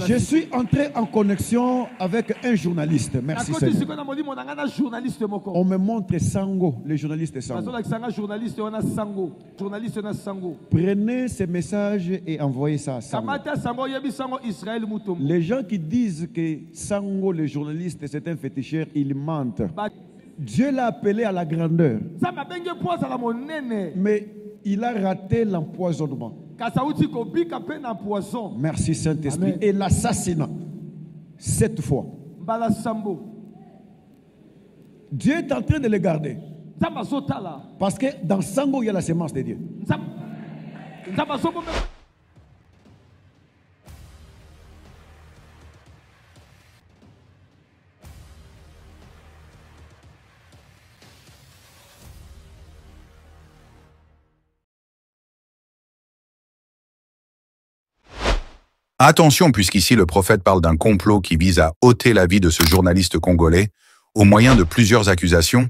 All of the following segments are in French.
Je suis entré en connexion avec un journaliste. Merci Seigneur. On me montre Sango, le journaliste Sango. Prenez ce message et envoyez ça à Sango. Les gens qui disent que Sango, le journaliste, c'est un féticheur, ils mentent. Dieu l'a appelé à la grandeur. Mais il a raté l'empoisonnement. Merci Saint-Esprit. Et l'assassinat, cette fois. Dieu est en train de le garder. Parce que dans Sango, il y a la sémence de Dieu. Attention, puisqu'ici le prophète parle d'un complot qui vise à ôter la vie de ce journaliste congolais au moyen de plusieurs accusations,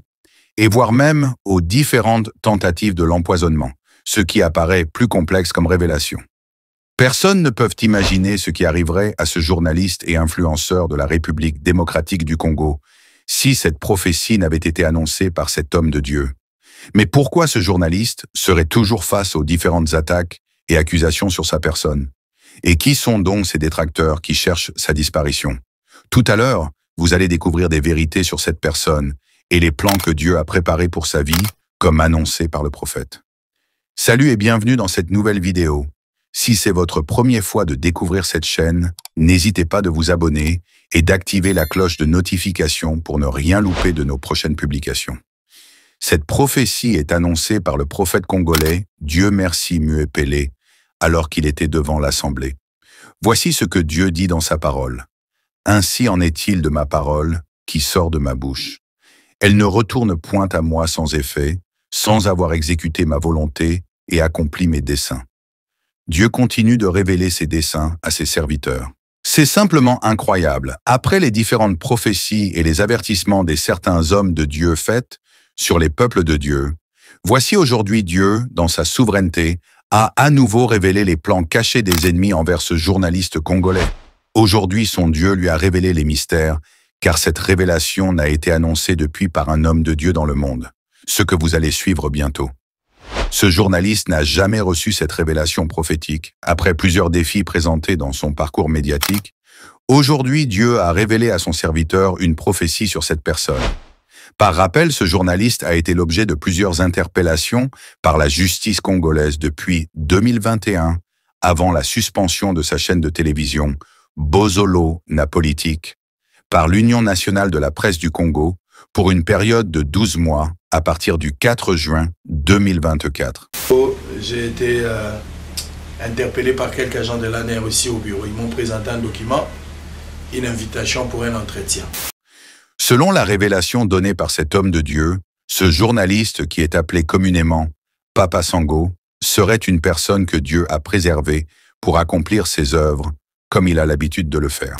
et voire même aux différentes tentatives de l'empoisonnement, ce qui apparaît plus complexe comme révélation. Personne ne peut imaginer ce qui arriverait à ce journaliste et influenceur de la République démocratique du Congo si cette prophétie n'avait été annoncée par cet homme de Dieu. Mais pourquoi ce journaliste serait toujours face aux différentes attaques et accusations sur sa personne? Et qui sont donc ces détracteurs qui cherchent sa disparition? Tout à l'heure, vous allez découvrir des vérités sur cette personne et les plans que Dieu a préparés pour sa vie, comme annoncé par le prophète. Salut et bienvenue dans cette nouvelle vidéo. Si c'est votre première fois de découvrir cette chaîne, n'hésitez pas de vous abonner et d'activer la cloche de notification pour ne rien louper de nos prochaines publications. Cette prophétie est annoncée par le prophète congolais Dieu Merci Muepele, alors qu'il était devant l'assemblée. Voici ce que Dieu dit dans sa parole. Ainsi en est-il de ma parole qui sort de ma bouche. Elle ne retourne point à moi sans effet, sans avoir exécuté ma volonté et accompli mes desseins. Dieu continue de révéler ses desseins à ses serviteurs. C'est simplement incroyable. Après les différentes prophéties et les avertissements des certains hommes de Dieu faits sur les peuples de Dieu, voici aujourd'hui Dieu, dans sa souveraineté, a à nouveau révélé les plans cachés des ennemis envers ce journaliste congolais. Aujourd'hui, son Dieu lui a révélé les mystères, car cette révélation n'a été annoncée depuis par un homme de Dieu dans le monde, ce que vous allez suivre bientôt. Ce journaliste n'a jamais reçu cette révélation prophétique. Après plusieurs défis présentés dans son parcours médiatique, aujourd'hui Dieu a révélé à son serviteur une prophétie sur cette personne. Par rappel, ce journaliste a été l'objet de plusieurs interpellations par la justice congolaise depuis 2021, avant la suspension de sa chaîne de télévision Bozolo na Politique, par l'Union nationale de la presse du Congo, pour une période de 12 mois, à partir du 4 juin 2024. J'ai été interpellé par quelques agents de l'ANR ici au bureau. Ils m'ont présenté un document, une invitation pour un entretien. Selon la révélation donnée par cet homme de Dieu, ce journaliste qui est appelé communément Papa Sango serait une personne que Dieu a préservée pour accomplir ses œuvres comme il a l'habitude de le faire.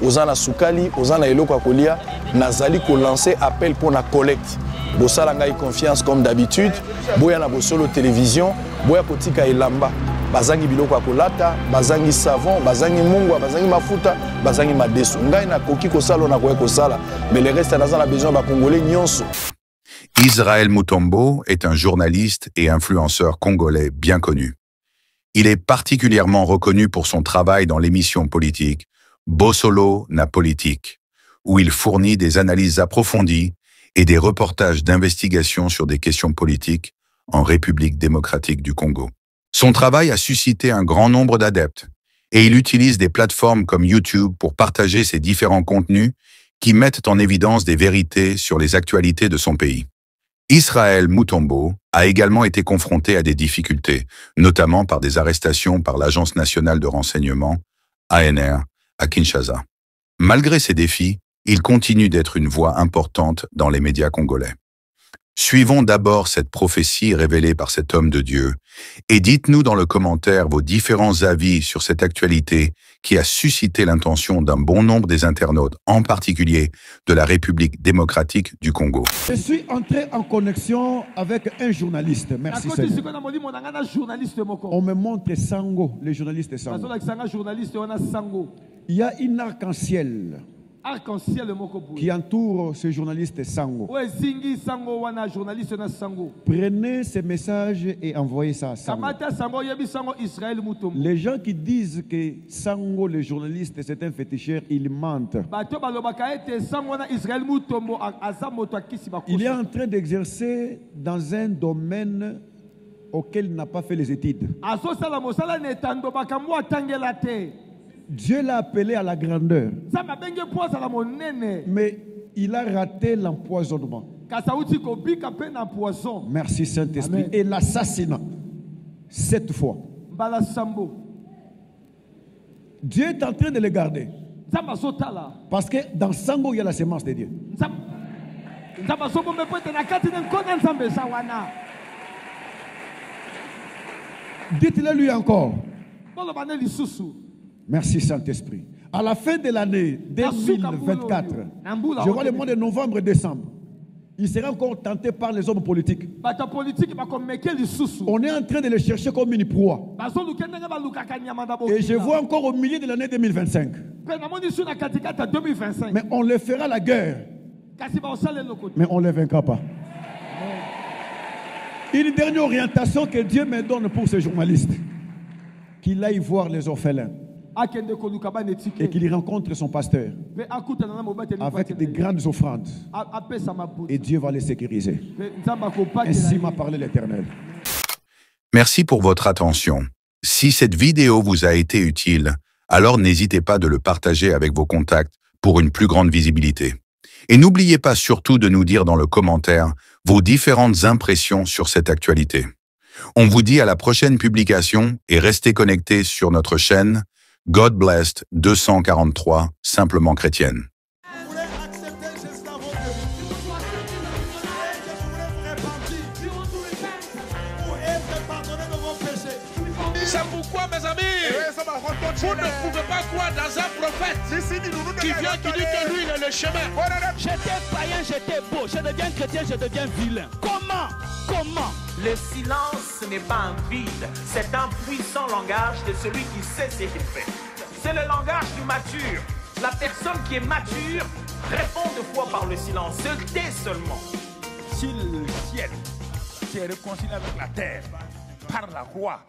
Ozana sukali, ozana eloko akolia, nazali ko lancer appel pour la collecte. Bosala ngai confiance comme d'habitude, boya na bosolo télévision, boya kotika elamba, bazangi biloko akolata, bazangi savon, bazangi mungwa, bazangi mafuta, bazangi madeso. Ngai na koki kosala na koye kosala, mais le reste nazana besoin ba congolais nyonso. Israël Mutombo est un journaliste et influenceur congolais bien connu. Il est particulièrement reconnu pour son travail dans l'émission politique Bozolo na Politique, où il fournit des analyses approfondies et des reportages d'investigation sur des questions politiques en République démocratique du Congo. Son travail a suscité un grand nombre d'adeptes et il utilise des plateformes comme YouTube pour partager ses différents contenus qui mettent en évidence des vérités sur les actualités de son pays. Israël Mutombo a également été confronté à des difficultés, notamment par des arrestations par l'Agence nationale de renseignement, ANR, à Kinshasa. Malgré ces défis, il continue d'être une voix importante dans les médias congolais. Suivons d'abord cette prophétie révélée par cet homme de Dieu et dites-nous dans le commentaire vos différents avis sur cette actualité qui a suscité l'intention d'un bon nombre des internautes, en particulier de la République démocratique du Congo. Je suis entré en connexion avec un journaliste. Merci Seigneur. On me montre Sango, le journaliste Sango. Il y a une arc-en-ciel qui entoure ce journaliste Sango. Prenez ce message et envoyez ça à Sango. Les gens qui disent que Sango, le journaliste, c'est un féticheur, ils mentent. Il est en train d'exercer dans un domaine auquel il n'a pas fait les études. Dieu l'a appelé à la grandeur. Mais il a raté l'empoisonnement. Merci Saint-Esprit. Et l'assassinat. 7 fois. Dieu est en train de le garder. Parce que dans Sango, il y a la sémence de Dieu. Dites-le lui encore. Merci Saint-Esprit. À la fin de l'année 2024, je vois le mois de novembre et décembre, il sera encore tenté par les hommes politiques. On est en train de le chercher comme une proie. Et je vois encore au milieu de l'année 2025. Mais on le fera la guerre. Mais on ne le vaincra pas. Une dernière orientation que Dieu me donne pour ces journalistes. Qu'il aille voir les orphelins. Et qu'il rencontre son pasteur avec des grandes offrandes. Et Dieu va les sécuriser. Ainsi m'a parlé l'Éternel. Merci pour votre attention. Si cette vidéo vous a été utile, alors n'hésitez pas de le partager avec vos contacts pour une plus grande visibilité. Et n'oubliez pas surtout de nous dire dans le commentaire vos différentes impressions sur cette actualité. On vous dit à la prochaine publication et restez connectés sur notre chaîne God Blessed 243, simplement chrétienne. C'est pourquoi, mes amis, vous ne pouvez pas croire dans un prophète qui vient, qui dit que lui, il est le chemin. J'étais païen, j'étais beau. Je deviens chrétien, je deviens vilain. Comment? Le silence n'est pas un vide, c'est un puissant langage de celui qui sait ce qu'il fait. C'est le langage du mature. La personne qui est mature répond de fois par le silence, se tait seulement. Si le ciel s'est réconcilié avec la terre par la croix,